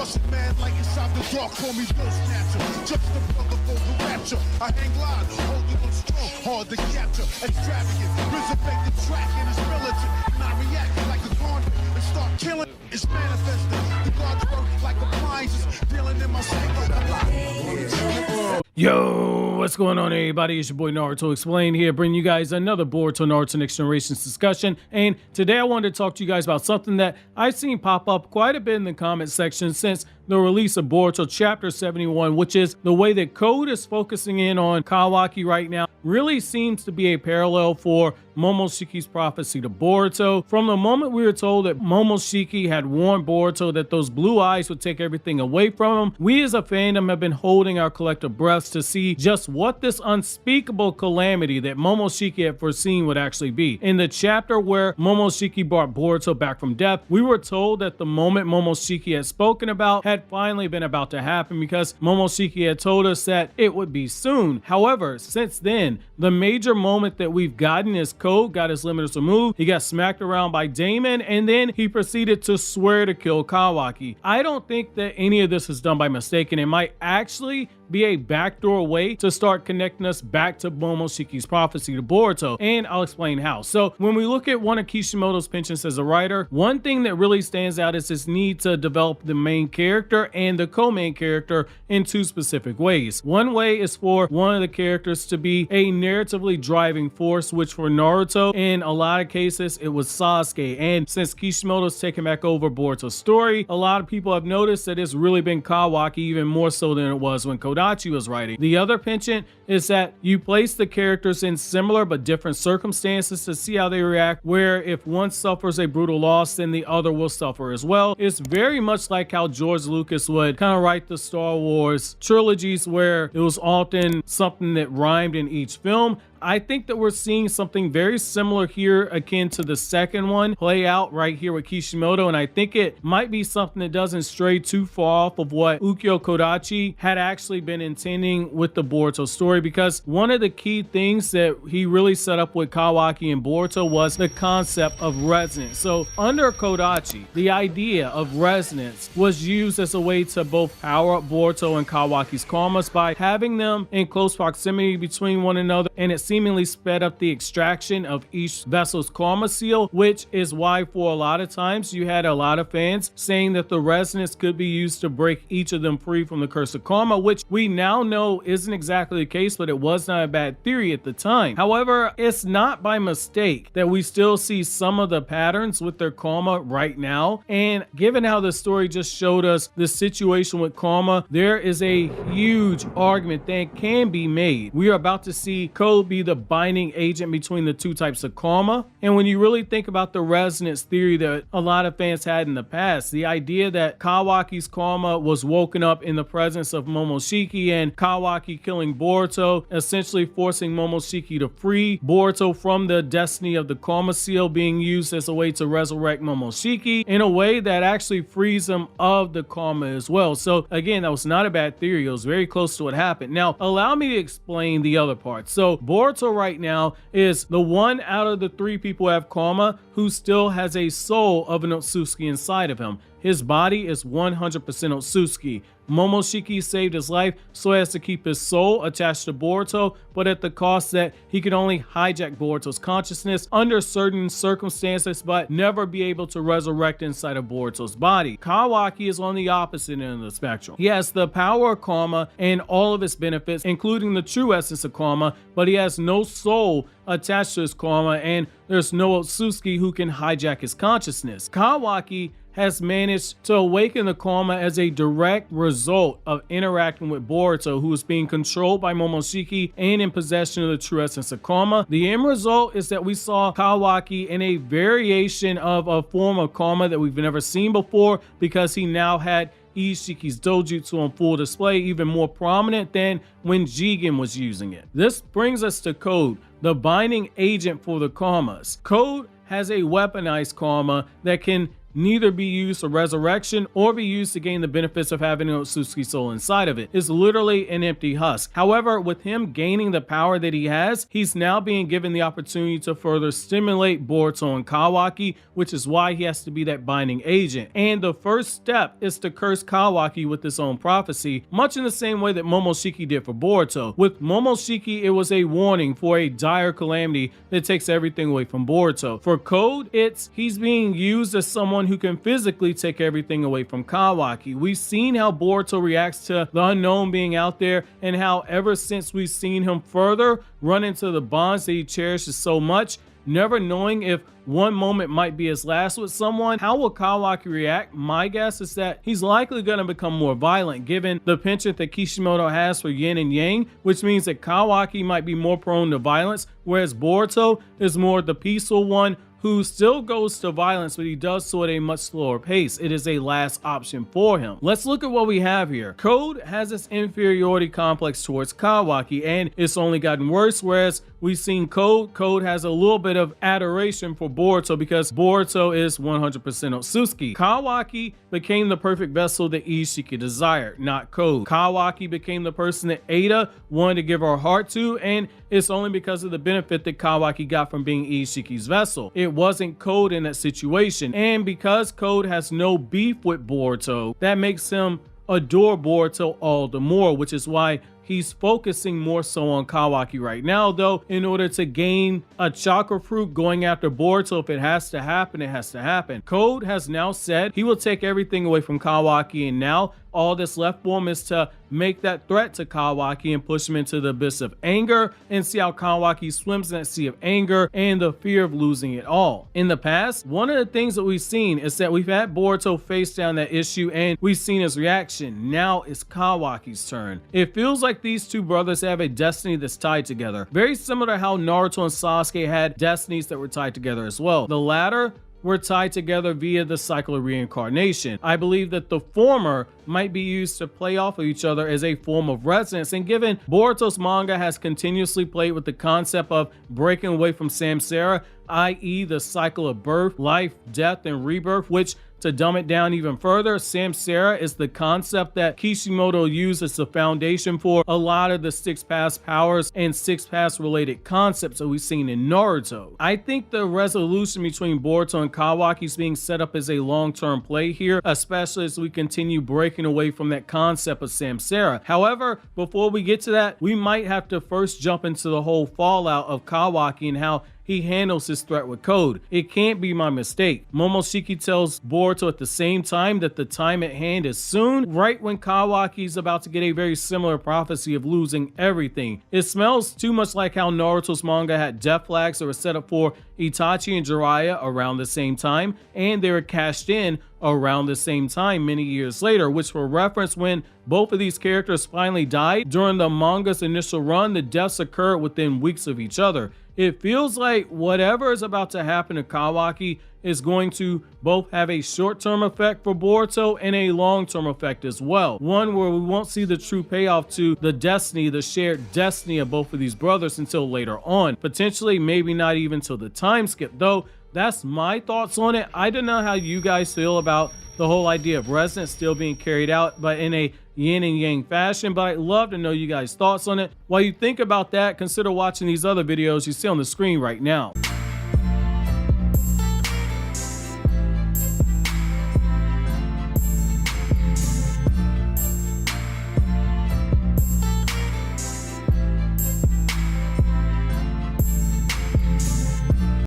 Russian man like inside the dark, call me Bill Snatcher. Just the brother for the rapture. I hang glide, holding on strong, hard to capture. Extravagant, resurrect the track and it's militant. And I react like a garden and start killing. It's manifesting. The God's work like appliances, dealing in my sleep like a lot. Yo, what's going on, everybody? It's your boy Naruto Explained here, bringing you guys another Boruto Naruto Next Generations discussion. And today I wanted to talk to you guys about something that I've seen pop up quite a bit in the comment section since the release of Boruto Chapter 71, which is the way that Code is focusing in on Kawaki right now. Really seems to be a parallel for Momoshiki's prophecy to Boruto. From the moment we were told that Momoshiki had warned Boruto that those blue eyes would take everything away from him, we as a fandom have been holding our collective breaths to see just what this unspeakable calamity that Momoshiki had foreseen would actually be. In the chapter where Momoshiki brought Boruto back from death, we were told that the moment Momoshiki had spoken about had finally been about to happen because Momoshiki had told us that it would be soon. However, since then, the major moment that we've gotten is Code got his limiters removed, he got smacked around by Damon, and then he proceeded to swear to kill Kawaki. I don't think that any of this is done by mistake, and it might actually be a backdoor way to start connecting us back to Momoshiki's prophecy to Boruto, and I'll explain how. So when we look at one of Kishimoto's penchants as a writer, one thing that really stands out is his need to develop the main character and the co-main character in two specific ways. One way is for one of the characters to be a narratively driving force, which for Naruto, in a lot of cases, it was Sasuke, and since Kishimoto's taken back over Boruto's story, a lot of people have noticed that it's really been Kawaki, even more so than it was when Kodachi was writing. The other penchant is that you place the characters in similar but different circumstances to see how they react, where if one suffers a brutal loss, then the other will suffer as well. It's very much like how George Lucas would kind of write the Star Wars trilogies, where it was often something that rhymed in each film. I think that we're seeing something very similar here, akin to the second one, play out right here with Kishimoto, and I think it might be something that doesn't stray too far off of what Ukyo Kodachi had actually been intending with the Boruto story, because one of the key things that he really set up with Kawaki and Boruto was the concept of resonance. So under Kodachi, the idea of resonance was used as a way to both power up Boruto and Kawaki's karmas by having them in close proximity between one another, and it seemingly sped up the extraction of each vessel's karma seal, which is why for a lot of times you had a lot of fans saying that the resonance could be used to break each of them free from the curse of karma, which we now know isn't exactly the case, but it was not a bad theory at the time. However, it's not by mistake that we still see some of the patterns with their karma right now, and given how the story just showed us the situation with karma, there is a huge argument that can be made. We are about to see Code be the binding agent between the two types of karma. And when you really think about the resonance theory that a lot of fans had in the past, the idea that Kawaki's karma was woken up in the presence of Momoshiki and Kawaki killing Boruto, essentially forcing Momoshiki to free Boruto from the destiny of the karma seal being used as a way to resurrect Momoshiki in a way that actually frees him of the karma as well. So again, that was not a bad theory. It was very close to what happened. Now, allow me to explain the other part. So Boruto right now is the one out of the three people who have karma who still has a soul of an Otsutsuki inside of him. His body is 100% Otsutsuki. Momoshiki saved his life so as to keep his soul attached to Boruto, but at the cost that he could only hijack Boruto's consciousness under certain circumstances, but never be able to resurrect inside of Boruto's body. Kawaki is on the opposite end of the spectrum. He has the power of karma and all of its benefits, including the true essence of karma, but he has no soul attached to his karma, and there's no Otsutsuki who can hijack his consciousness. Kawaki has managed to awaken the karma as a direct result of interacting with Boruto, who is being controlled by Momoshiki and in possession of the true essence of karma. The end result is that we saw Kawaki in a variation of a form of karma that we've never seen before, because he now had Ishiki's dojutsu on full display, even more prominent than when Jigen was using it. This brings us to Code, the binding agent for the karmas. Code has a weaponized karma that can neither be used for resurrection or be used to gain the benefits of having an Otsutsuki soul inside of it. It's literally an empty husk. However, with him gaining the power that he has, he's now being given the opportunity to further stimulate Bortuo and Kawaki, which is why he has to be that binding agent. And the first step is to curse Kawaki with his own prophecy, much in the same way that Momoshiki did for Boruto. With Momoshiki, it was a warning for a dire calamity that takes everything away from Boruto. For Code, he's being used as someone who can physically take everything away from Kawaki. We've seen how Boruto reacts to the unknown being out there, and how ever since we've seen him further run into the bonds that he cherishes so much, never knowing if one moment might be his last with someone. How will Kawaki react? My guess is that he's likely going to become more violent, given the penchant that Kishimoto has for yin and yang, which means that Kawaki might be more prone to violence, whereas Boruto is more the peaceful one who still goes to violence, but he does so at a much slower pace. It is a last option for him. Let's look at what we have here. Code has this inferiority complex towards Kawaki, and it's only gotten worse, whereas we've seen Code has a little bit of adoration for Boruto because Boruto is 100% Otsutsuki. Kawaki became the perfect vessel that Ishiki desired, not Code. Kawaki became the person that Ada wanted to give her heart to, and it's only because of the benefit that Kawaki got from being Ishiki's vessel. It wasn't Code in that situation, and because Code has no beef with Boruto, that makes him adore Boruto all the more, which is why he's focusing more so on Kawaki right now, though, in order to gain a chakra fruit going after Boruto. If it has to happen, it has to happen. Code has now said he will take everything away from Kawaki, and now all that's left for him is to make that threat to Kawaki and push him into the abyss of anger and see how Kawaki swims in that sea of anger and the fear of losing it all. In the past, one of the things that we've seen is that we've had Boruto face down that issue and we've seen his reaction. Now it's Kawaki's turn. It feels like these two brothers have a destiny that's tied together, very similar to how Naruto and Sasuke had destinies that were tied together as well. The latter were tied together via the cycle of reincarnation. I believe that the former might be used to play off of each other as a form of resonance, and given Boruto's manga has continuously played with the concept of breaking away from samsara, i.e. the cycle of birth, life, death, and rebirth, which, to dumb it down even further, samsara is the concept that Kishimoto used as the foundation for a lot of the six paths powers and six paths related concepts that we've seen in Naruto. I think the resolution between Boruto and Kawaki is being set up as a long-term play here, especially as we continue breaking away from that concept of samsara. However, before we get to that, we might have to first jump into the whole fallout of Kawaki and how he handles his threat with Code. It can't be my mistake. Momoshiki tells Boruto at the same time that the time at hand is soon, right when Kawaki is about to get a very similar prophecy of losing everything. It smells too much like how Naruto's manga had death flags that were set up for Itachi and Jiraiya around the same time, and they were cashed in around the same time many years later, which were referenced when both of these characters finally died. During the manga's initial run, the deaths occurred within weeks of each other. It feels like whatever is about to happen to Kawaki is going to both have a short-term effect for Boruto and a long-term effect as well. One where we won't see the true payoff to the destiny, the shared destiny of both of these brothers until later on. Potentially, maybe not even till the time skip, though. That's my thoughts on it. I don't know how you guys feel about the whole idea of resonance still being carried out, but in a yin and yang fashion, but I'd love to know you guys' thoughts on it. While you think about that, consider watching these other videos you see on the screen right now.